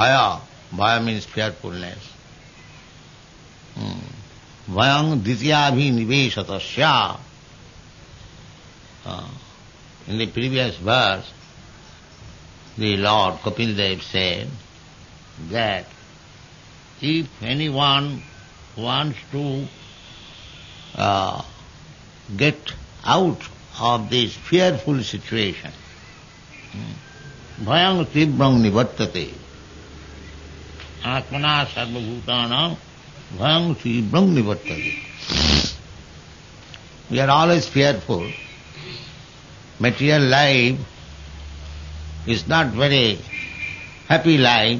bhaya. Bhaya means fearfulness. Bhayang dityabhiniveshatasya. In the previous verse, the Lord Kapil Dev said that if anyone wants to get out of this fearful situation, bhayang tibrang nivartate, atmana sarvabhutanam bhayang tibrang nivartate. We are always fearful. Material life is not very happy life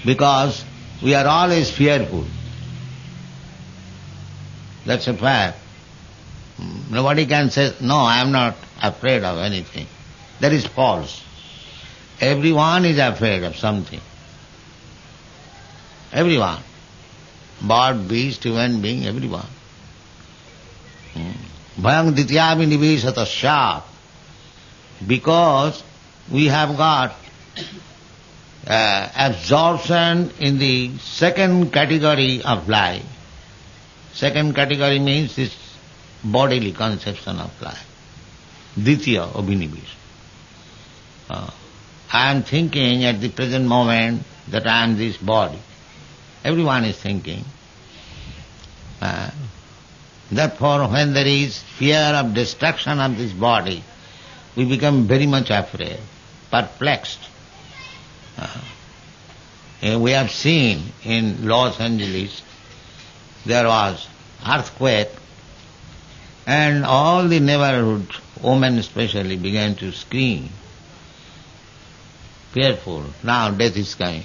because we are always fearful. That's a fact. Nobody can say, no, I am not afraid of anything. That is false. Everyone is afraid of something. Everyone. Bird, beast, human being, everyone. Bhayang dityami niveshatasya. Because we have got absorption in the second category of life. Second category means this bodily conception of life. Ditya abhinivesh. I am thinking at the present moment that I am this body. Everyone is thinking. Therefore, when there is fear of destruction of this body, we become very much afraid, perplexed. We have seen in Los Angeles, there was earthquake, and all the neighborhood, women especially, began to scream. Fearful, now death is coming.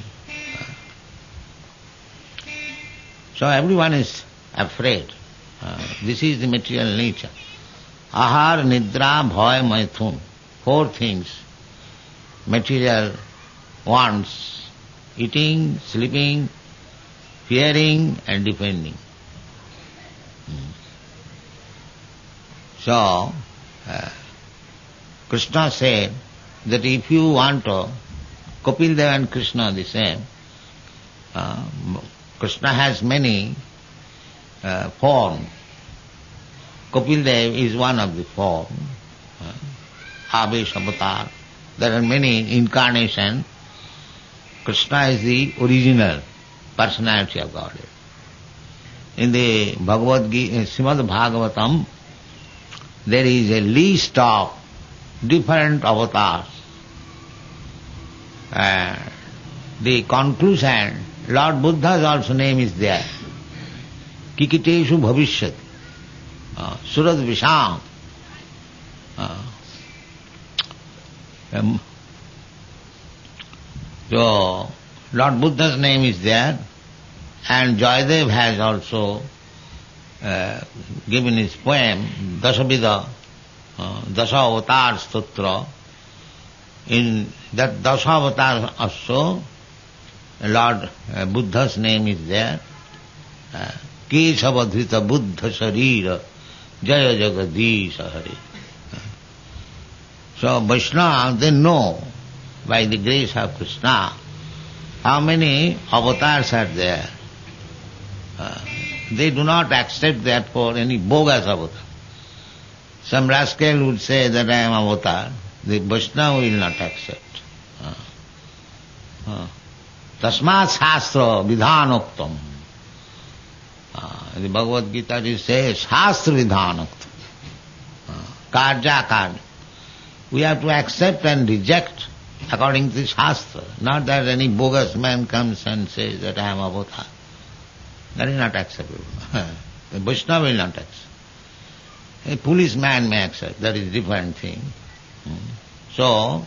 So everyone is afraid. This is the material nature. Ahar, nidra, bhaya, maithun. 4 things. Material wants: eating, sleeping, fearing and defending. So, Krishna said that if you want to, Kapil Dev and Krishna the same, Krishna has many forms. Kapil Dev is one of the forms. Avesh avatar. There are many incarnations. Krishna is the original personality of Godhead. In the Bhagavad Gita, Srimad Bhagavatam, there is a list of different avatars. The conclusion, Lord Buddha's also name is there. Kikiteshu bhavishyati. Surad Visham. So, Lord Buddha's name is there, and Jayadev has also given his poem, Dasavida, Dasavatar Stotra. In that Dasavatar also, Lord Buddha's name is there. Kesavadhrita Buddha Sharira Jaya Jagadisha Hari. So Vaishnava, they know by the grace of Krishna how many avatars are there. They do not accept therefore any bogus avatar. Some rascal would say that I am avatar. The Vaishnava will not accept. Tasmat Shastra Vidhanoktam. The Bhagavad Gita says Shastra Vidhanoktam. Karja karja. We have to accept and reject according to the Shastra. Not that any bogus man comes and says that I am avatar. That is not acceptable. The Vaishnava will not accept. A policeman may accept. That is a different thing. So,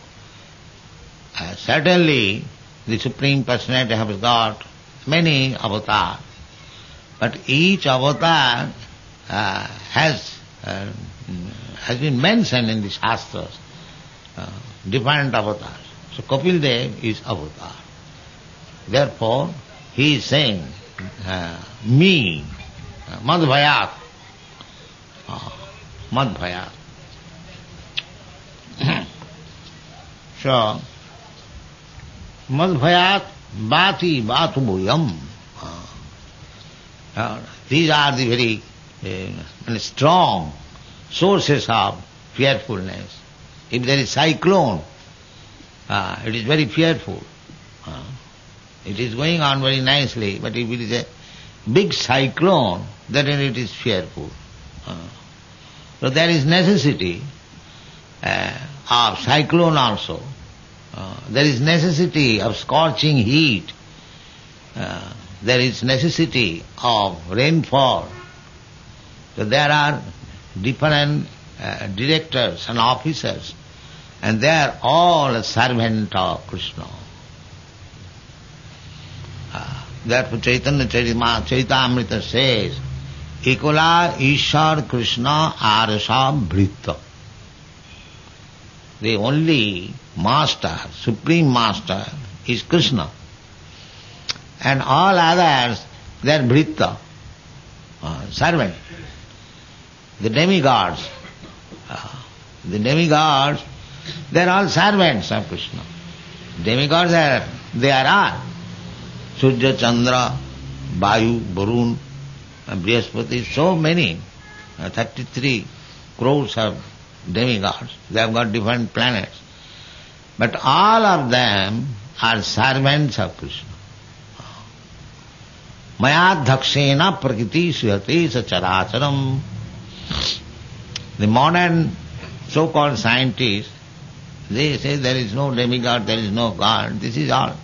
certainly the Supreme Personality has got many avatars. But each avatar has been mentioned in the Shastras. Different avatars. So Kapil Dev is avatar. Therefore, he is saying, me, madbhayat, madbhayat. So, madbhayat bati batubuyam. These are the very strong sources of fearfulness. If there is cyclone, it is very fearful. It is going on very nicely, but if it is a big cyclone, then it is fearful. So there is necessity of cyclone also. There is necessity of scorching heat. There is necessity of rainfall. So there are different directors and officers, and they are all a servant of Krishna. Therefore Chaitanya Charitamrita says, Ekala Ishar Krishna Arasa Bhrita. The only master, supreme master is Krishna. And all others, they are Bhrita, servant. The demigods, they are all servants of Krishna. Demigods they are all. Surya, Chandra, Vayu, Varun, Brihaspati, so many, 33 crores of demigods. They have got different planets. But all of them are servants of Krishna. Maya dhakshena prakriti suyate sacharacharam. The modern so-called scientists, they say there is no demigod, there is no God. This is all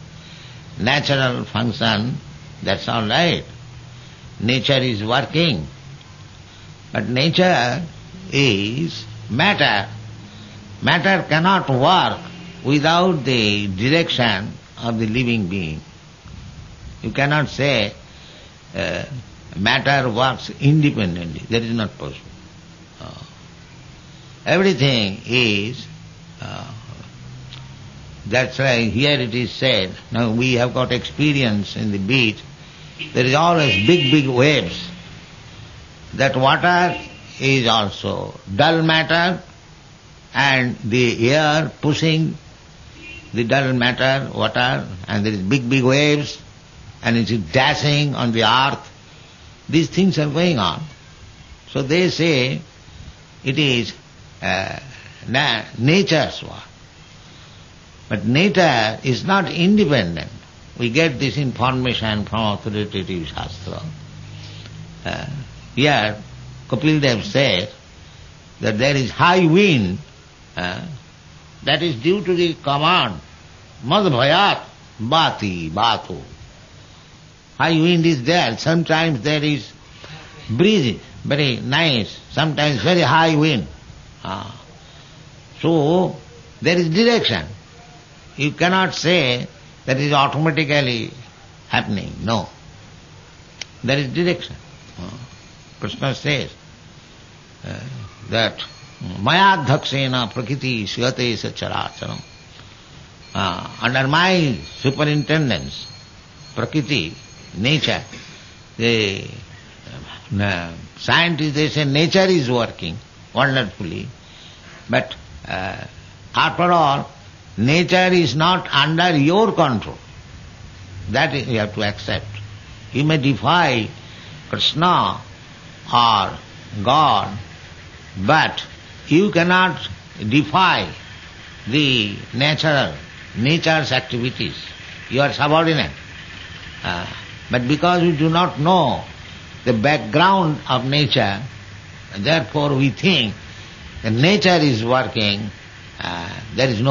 natural function, that's all right. Nature is working. But nature is matter. Matter cannot work without the direction of the living being. You cannot say matter works independently. That is not possible. Everything is, that's why here it is said, now we have got experience in the beach, there is always big waves. That water is also dull matter, and the air pushing the dull matter, water, and there is big waves, and it is dashing on the earth. These things are going on. So they say it is nature's work. But nature is not independent. We get this information from authoritative Shastra. Here, Kapil Dev says that there is high wind, that is due to the command, madbhayat bati batu. High wind is there. Sometimes there is breeze, very nice. Sometimes very high wind. So, there is direction. You cannot say that is automatically happening. No. There is direction. Krishna says that maya dhakshena prakriti suyate sacharacharam. Under my superintendence, prakriti, nature, the scientists, they say nature is working wonderfully, but after all, nature is not under your control. That you have to accept. You may defy Krishna or God, but you cannot defy the nature's activities. You are subordinate. But because we do not know the background of nature, therefore we think that nature is working, there is no